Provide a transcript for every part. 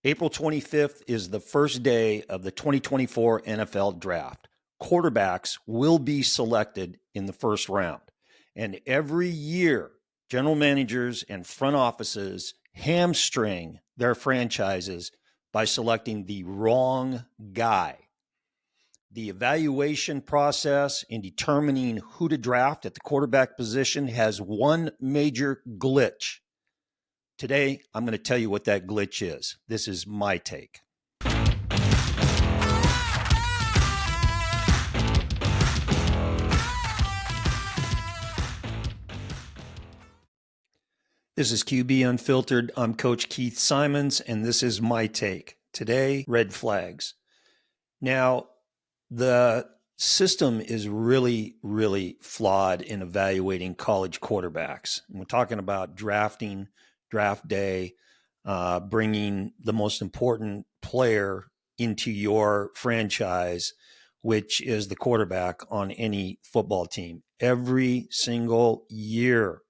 April 25th is the first day of the 2024 NFL Draft. Quarterbacks will be selected in the first round. And every year, general managers and front offices hamstring their franchises by selecting the wrong guy. The evaluation process in determining who to draft at the quarterback position has one major glitch. Today, I'm going to tell you what that glitch is. This is my take. This is QB Unfiltered. I'm Coach Keith Simons, and this is my take. Today, red flags. Now, the system is really, really flawed in evaluating college quarterbacks. And we're talking about drafting, draft day, bringing the most important player into your franchise, which is the quarterback on any football team. Every single year,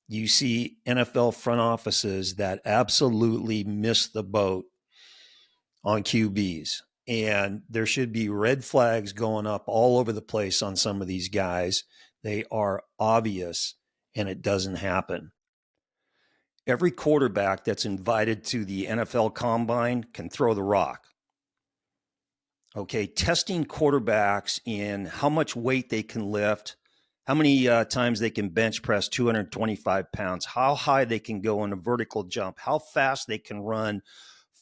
you see NFL front offices that absolutely miss the boat on QBs. And there should be red flags going up all over the place on some of these guys. They are obvious, and it doesn't happen. Every quarterback that's invited to the NFL Combine can throw the rock. Okay, testing quarterbacks in how much weight they can lift, how many times they can bench press 225 pounds, how high they can go in a vertical jump, how fast they can run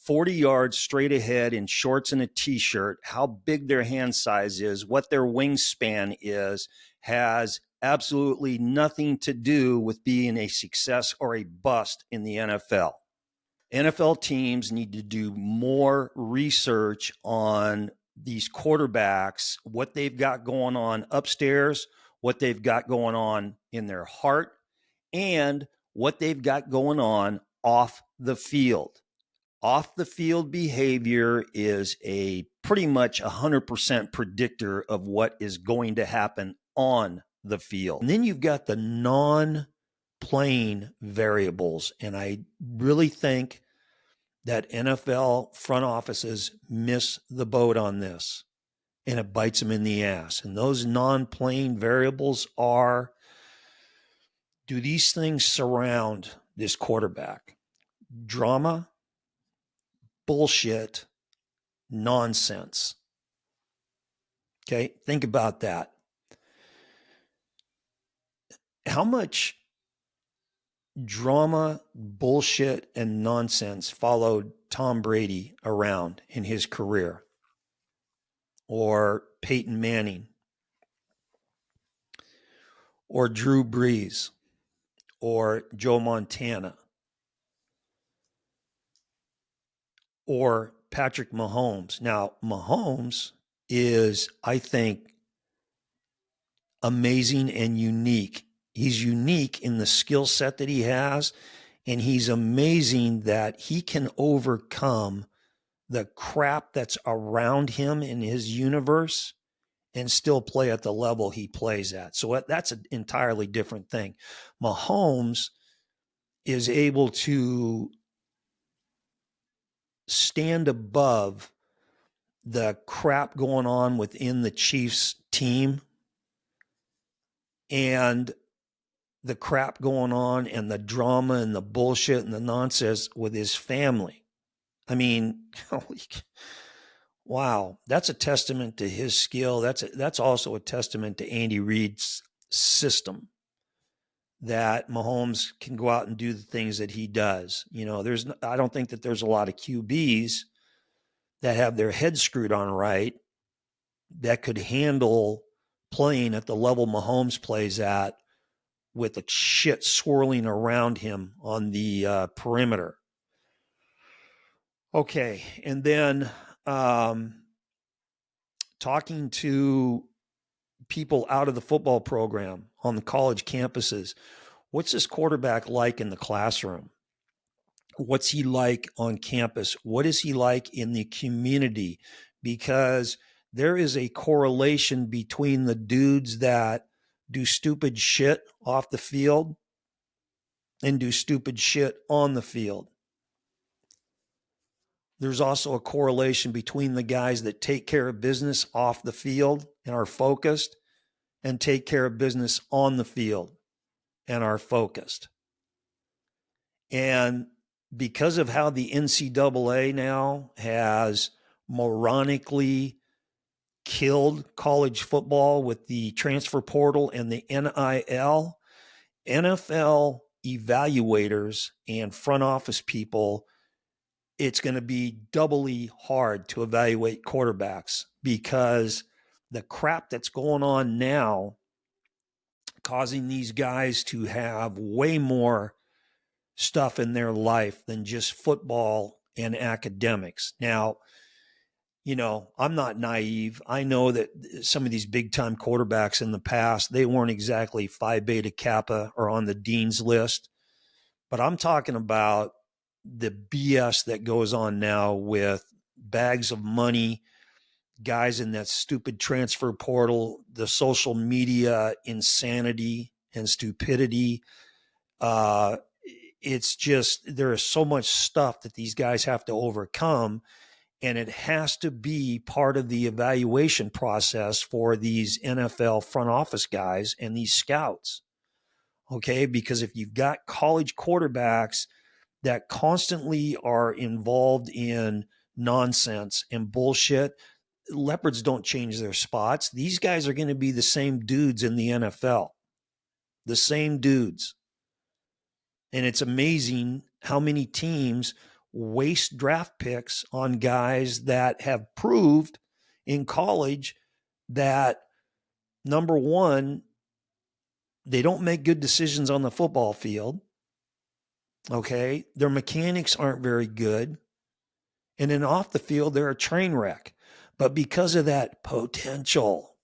40 yards straight ahead in shorts and a t-shirt, how big their hand size is, what their wingspan is, has absolutely nothing to do with being a success or a bust in the NFL. NFL teams need to do more research on these quarterbacks, what they've got going on upstairs, what they've got going on in their heart, and what they've got going on off the field. Off the field behavior is a pretty much 100% predictor of what is going to happen on the field. And then you've got the non-playing variables. And I really think that NFL front offices miss the boat on this, and it bites them in the ass. And those non-playing variables are, do these things surround this quarterback? Drama, bullshit, nonsense. Okay, think about that. How much drama, bullshit, and nonsense followed Tom Brady around in his career, or Peyton Manning, or Drew Brees, or Joe Montana, or Patrick Mahomes. Now, Mahomes is, I think, amazing and unique. He's unique in the skill set that he has, and he's amazing that he can overcome the crap that's around him in his universe and still play at the level he plays at. So that's an entirely different thing. Mahomes is able to stand above the crap going on within the Chiefs team and the crap going on and the drama and the bullshit and the nonsense with his family. I mean, wow, that's a testament to his skill. That's also a testament to Andy Reid's system, that Mahomes can go out and do the things that he does. You know, I don't think that there's a lot of QBs that have their heads screwed on right that could handle playing at the level Mahomes plays at, with the shit swirling around him on the perimeter. Okay, and then talking to people out of the football program on the college campuses, what's this quarterback like in the classroom? What's he like on campus? What is he like in the community? Because there is a correlation between the dudes that do stupid shit off the field and do stupid shit on the field. there's also a correlation between the guys that take care of business off the field and are focused and take care of business on the field and are focused. And because of how the NCAA now has moronically killed college football with the transfer portal and the NIL, NFL evaluators and front office people, it's going to be doubly hard to evaluate quarterbacks because the crap that's going on now causing these guys to have way more stuff in their life than just football and academics. Now, I'm not naive. I know that some of these big time quarterbacks in the past, they weren't exactly Phi Beta Kappa or on the dean's list, but I'm talking about the BS that goes on now with bags of money, guys in that stupid transfer portal, the social media insanity and stupidity. It's just, there is so much stuff that these guys have to overcome, and it has to be part of the evaluation process for these NFL front office guys and these scouts. Okay, because if you've got college quarterbacks that constantly are involved in nonsense and bullshit, leopards don't change their spots. These guys are going to be the same dudes in the NFL, the same dudes. And it's amazing how many teams waste draft picks on guys that have proved in college that, number one, they don't make good decisions on the football field. Okay. Their mechanics aren't very good. And then off the field, they're a train wreck. But because of that potential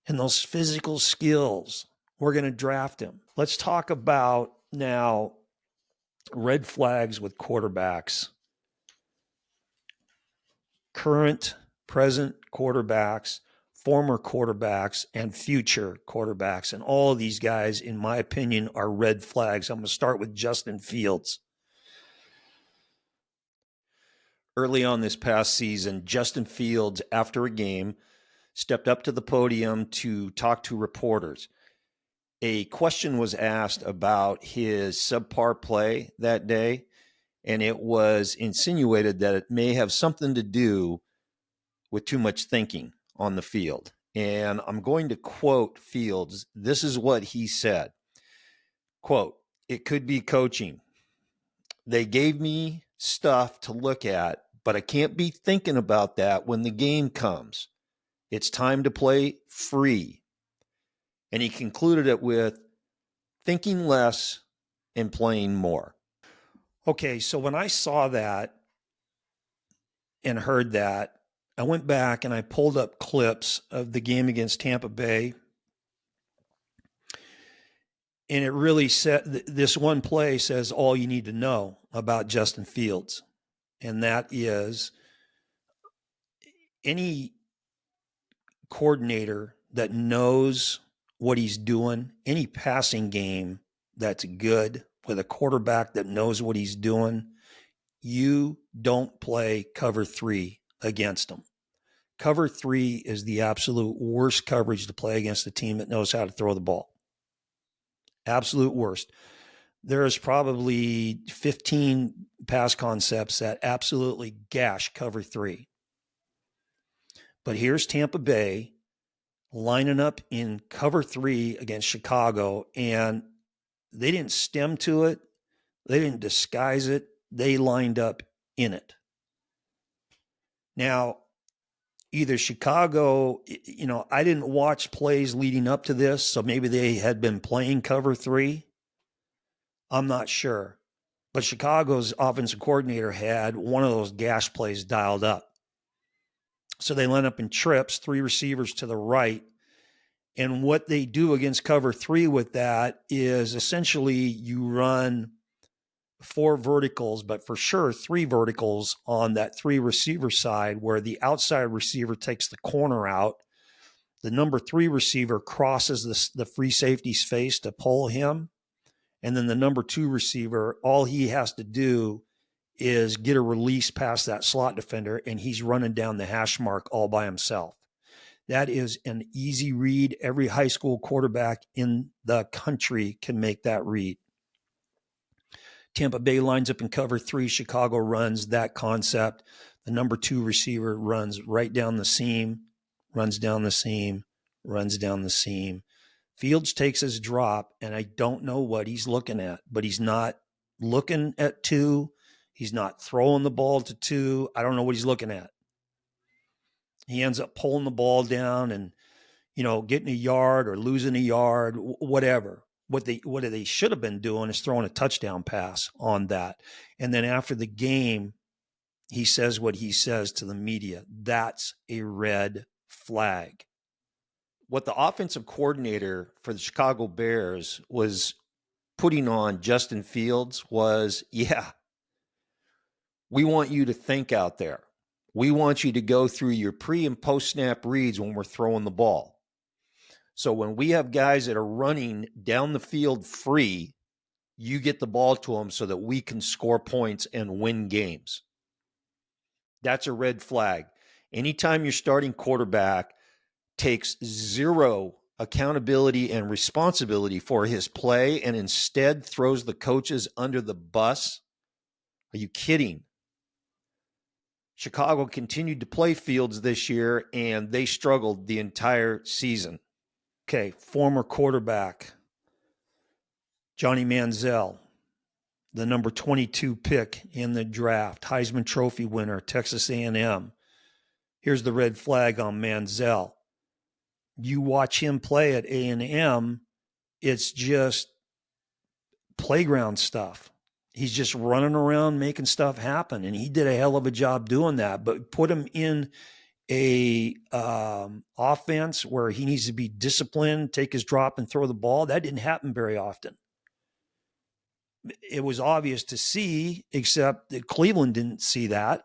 and those physical skills, we're going to draft him. Let's talk about now red flags with quarterbacks. Current, present quarterbacks, former quarterbacks, and future quarterbacks. And all of these guys, in my opinion, are red flags. I'm going to start with Justin Fields. Early on this past season, Justin Fields, after a game, stepped up to the podium to talk to reporters. A question was asked about his subpar play that day, and it was insinuated that it may have something to do with too much thinking on the field. And I'm going to quote Fields. This is what he said. Quote, "It could be coaching. They gave me stuff to look at, but I can't be thinking about that when the game comes. It's time to play free." And he concluded it with thinking less and playing more. Okay, so when I saw that and heard that, I went back and I pulled up clips of the game against Tampa Bay. And it really said, this one play says all you need to know about Justin Fields. And that is, any coordinator that knows what he's doing, any passing game that's good with a quarterback that knows what he's doing, you don't play cover 3 against them. Cover 3 is the absolute worst coverage to play against a team that knows how to throw the ball. Absolute worst. There's probably 15 pass concepts that absolutely gash cover 3. But here's Tampa Bay lining up in cover 3 against Chicago, and they didn't stem to it. They didn't disguise it. They lined up in it. Now, either Chicago, I didn't watch plays leading up to this, so maybe they had been playing cover 3. I'm not sure. But Chicago's offensive coordinator had one of those gash plays dialed up. So they line up in trips, 3 receivers to the right. And what they do against cover 3 with that is essentially you run 4 verticals, but for sure 3 verticals on that 3 receiver side, where the outside receiver takes the corner out. The number 3 receiver crosses the free safety's face to pull him. And then the number 2 receiver, all he has to do is get a release past that slot defender, and he's running down the hash mark all by himself. That is an easy read. Every high school quarterback in the country can make that read. Tampa Bay lines up in cover 3. Chicago runs that concept. The number 2 receiver runs right down the seam, runs down the seam, runs down the seam. Fields takes his drop, and I don't know what he's looking at, but he's not looking at 2. He's not throwing the ball to 2. I don't know what he's looking at. He ends up pulling the ball down and, getting a yard or losing a yard, whatever. What they should have been doing is throwing a touchdown pass on that. And then after the game, he says what he says to the media. That's a red flag. What the offensive coordinator for the Chicago Bears was putting on Justin Fields was, we want you to think out there. We want you to go through your pre and post snap reads when we're throwing the ball. So when we have guys that are running down the field free, you get the ball to them so that we can score points and win games. That's a red flag. Anytime your starting quarterback takes zero accountability and responsibility for his play and instead throws the coaches under the bus, are you kidding? Chicago continued to play Fields this year, and they struggled the entire season. Okay, former quarterback Johnny Manziel, the number 22 pick in the draft, Heisman Trophy winner, Texas A&M. Here's the red flag on Manziel. You watch him play at A&M, it's just playground stuff. He's just running around making stuff happen, and he did a hell of a job doing that. But put him in a offense where he needs to be disciplined, take his drop and throw the ball. That didn't happen very often. It was obvious to see, except that Cleveland didn't see that.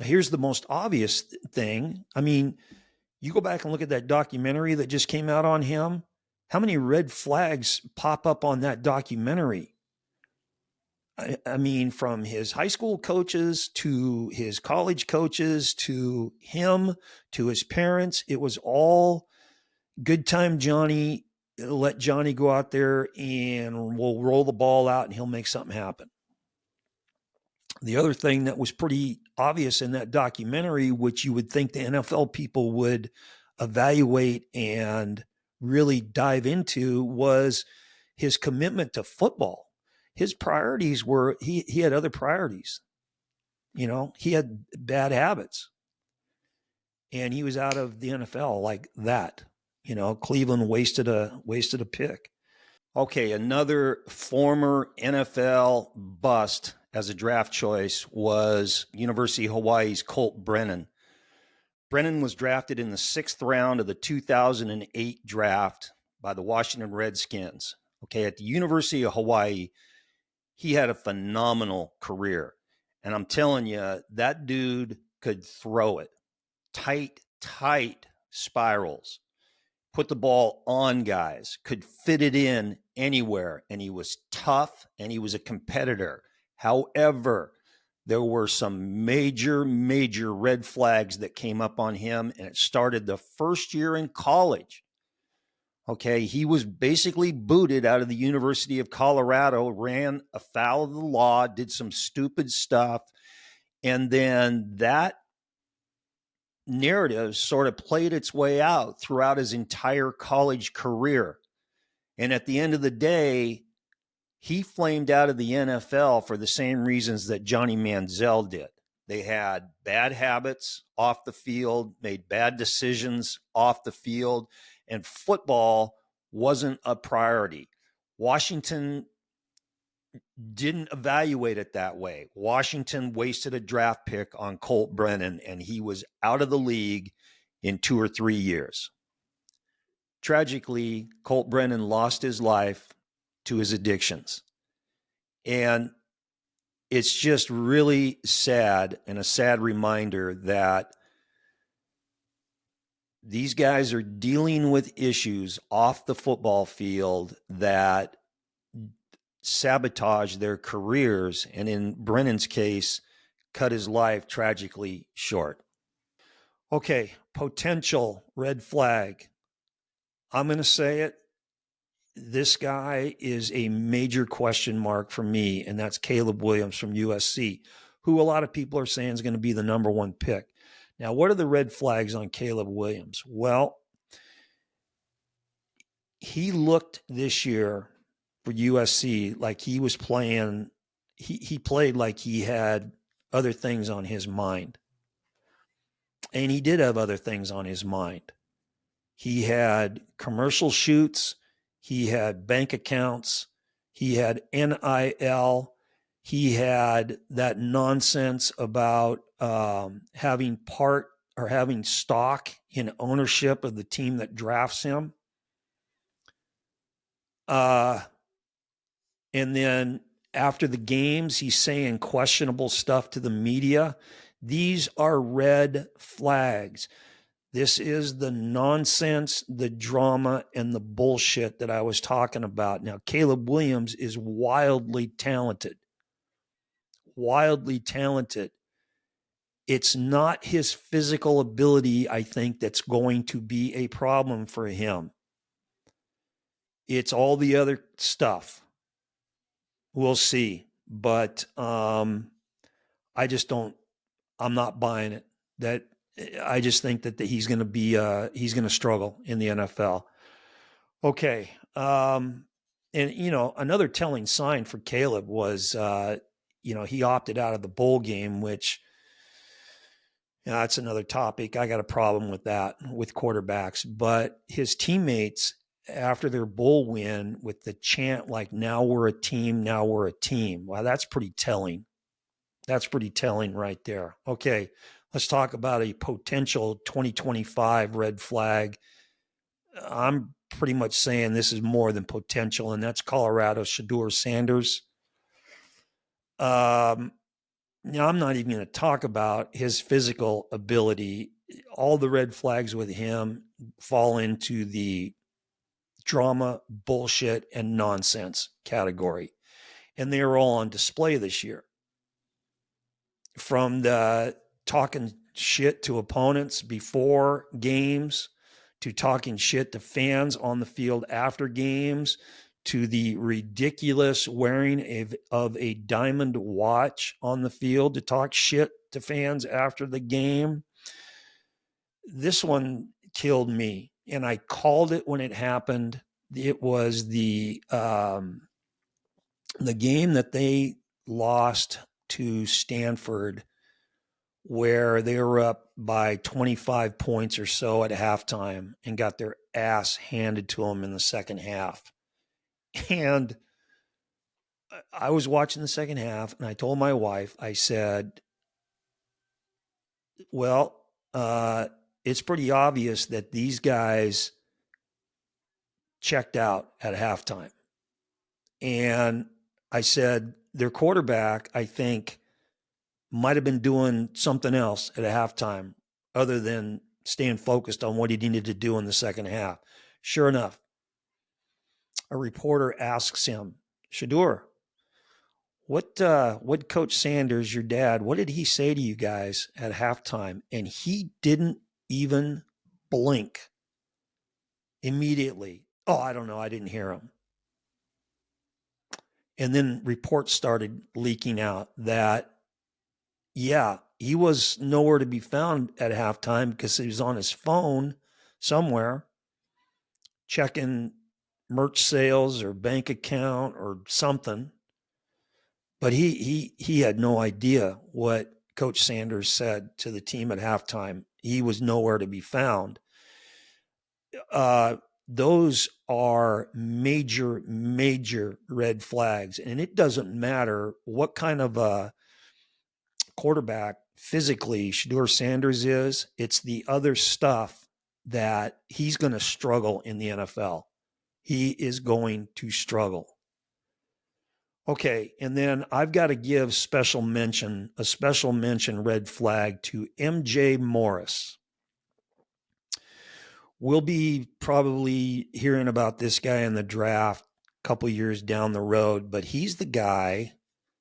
Here's the most obvious thing. I mean, you go back and look at that documentary that just came out on him. How many red flags pop up on that documentary? I mean, from his high school coaches to his college coaches to him to his parents, it was all good time Johnny. Let Johnny go out there and we'll roll the ball out and he'll make something happen. The other thing that was pretty obvious in that documentary, which you would think the NFL people would evaluate and really dive into, was his commitment to football. His priorities were, he had other priorities. He had bad habits. And he was out of the NFL like that. Cleveland wasted a pick. Okay, another former NFL bust as a draft choice was University of Hawaii's Colt Brennan. Brennan was drafted in the 6th round of the 2008 draft by the Washington Redskins. Okay, at the University of Hawaii, he had a phenomenal career. And I'm telling you, that dude could throw it. Tight spirals. Put the ball on guys, could fit it in anywhere, and he was tough and he was a competitor. However, there were some major red flags that came up on him, and it started the first year in college. Okay, he was basically booted out of the University of Colorado, ran afoul of the law, did some stupid stuff, and then that narrative sort of played its way out throughout his entire college career. And at the end of the day, he flamed out of the NFL for the same reasons that Johnny Manziel did. They had bad habits off the field, made bad decisions off the field, and football wasn't a priority. Washington didn't evaluate it that way. Washington wasted a draft pick on Colt Brennan, and he was out of the league in 2 or 3 years. Tragically, Colt Brennan lost his life to his addictions. And it's just really sad and a sad reminder that these guys are dealing with issues off the football field that sabotage their careers, and in Brennan's case, cut his life tragically short. Okay, potential red flag. I'm going to say it. This guy is a major question mark for me, and that's Caleb Williams from USC, who a lot of people are saying is going to be the number one pick. Now, what are the red flags on Caleb Williams? Well, he looked this year for USC like he was playing, he played like he had other things on his mind. And he did have other things on his mind. He had commercial shoots, he had bank accounts, he had NIL, he had that nonsense about having part or having stock in ownership of the team that drafts him. And then after the games, he's saying questionable stuff to the media. These are red flags. This is the nonsense, the drama, and the bullshit that I was talking about. Now, Caleb Williams is wildly talented. Wildly talented. It's not his physical ability, I think, that's going to be a problem for him. It's all the other stuff. We'll see. But I just don't, I'm not buying it. That I just think that he's going to be, he's going to struggle in the NFL. Okay. And, you know, another telling sign for Caleb was, you know, he opted out of the bowl game, which, you know, that's another topic. I got a problem with that with quarterbacks. But his teammates, after their bowl win, with the chant like, now we're a team, now we're a team. Well, that's pretty telling. That's pretty telling right there. Okay, let's talk about a potential 2025 red flag. I'm pretty much saying this is more than potential, and that's Colorado Shedeur Sanders. Now, I'm not even going to talk about his physical ability. All the red flags with him fall into the drama, bullshit, and nonsense category. And they are all on display this year. From the talking shit to opponents before games, to talking shit to fans on the field after games, to the ridiculous wearing of a diamond watch on the field to talk shit to fans after the game. This one killed me, and I called it when it happened. It was the game that they lost to Stanford, where they were up by 25 points or so at halftime and got their ass handed to them in the second half. And I was watching the second half, and I told my wife, I said, well, it's pretty obvious that these guys checked out at halftime. And I said, their quarterback, I think, might have been doing something else at a halftime other than staying focused on what he needed to do in the second half. Sure enough, a reporter asks him, Shedeur, what Coach Sanders, your dad, what did he say to you guys at halftime? And he didn't even blink immediately. Oh, I don't know. I didn't hear him. And then reports started leaking out that, yeah, he was nowhere to be found at halftime because he was on his phone somewhere checking merch sales or bank account or something. But he had no idea what Coach Sanders said to the team at halftime. He was nowhere to be found. Those are major, major red flags. And it doesn't matter what kind of a quarterback physically Shedeur Sanders is. It's the other stuff that he's going to struggle in the NFL. He is going to struggle. Okay, and then I've got to give a special mention red flag to MJ Morris. We'll be probably hearing about this guy in the draft couple years down the road, but he's the guy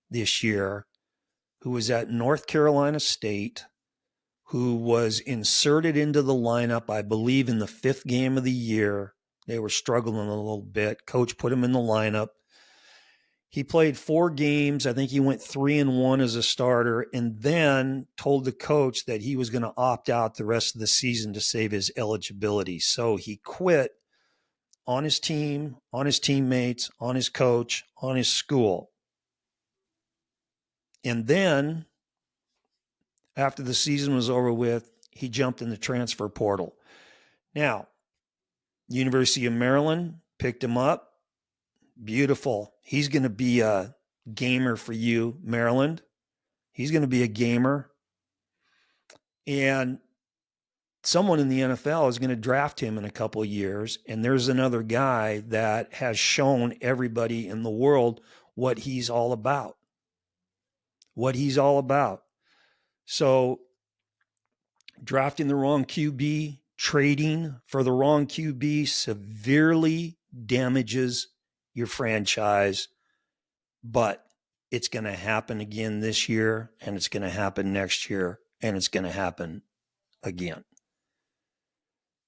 this year who was at North Carolina State, who was inserted into the lineup, I believe, in the 5th game of the year. They were struggling a little bit. Coach put him in the lineup. He played 4 games. I think he went 3-1 as a starter, and then told the coach that he was going to opt out the rest of the season to save his eligibility. So he quit on his team, on his teammates, on his coach, on his school. And then after the season was over with, he jumped in the transfer portal. Now, University of Maryland picked him up. Beautiful. He's going to be a gamer for you, Maryland. He's going to be a gamer. And someone in the NFL is going to draft him in a couple of years. And there's another guy that has shown everybody in the world what he's all about. What he's all about. So drafting the wrong QB, trading for the wrong QB severely damages your franchise, but it's going to happen again this year, and it's going to happen next year, and it's going to happen again.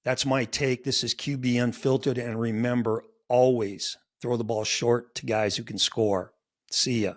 That's my take. This is QB Unfiltered, and remember, always throw the ball short to guys who can score. See ya.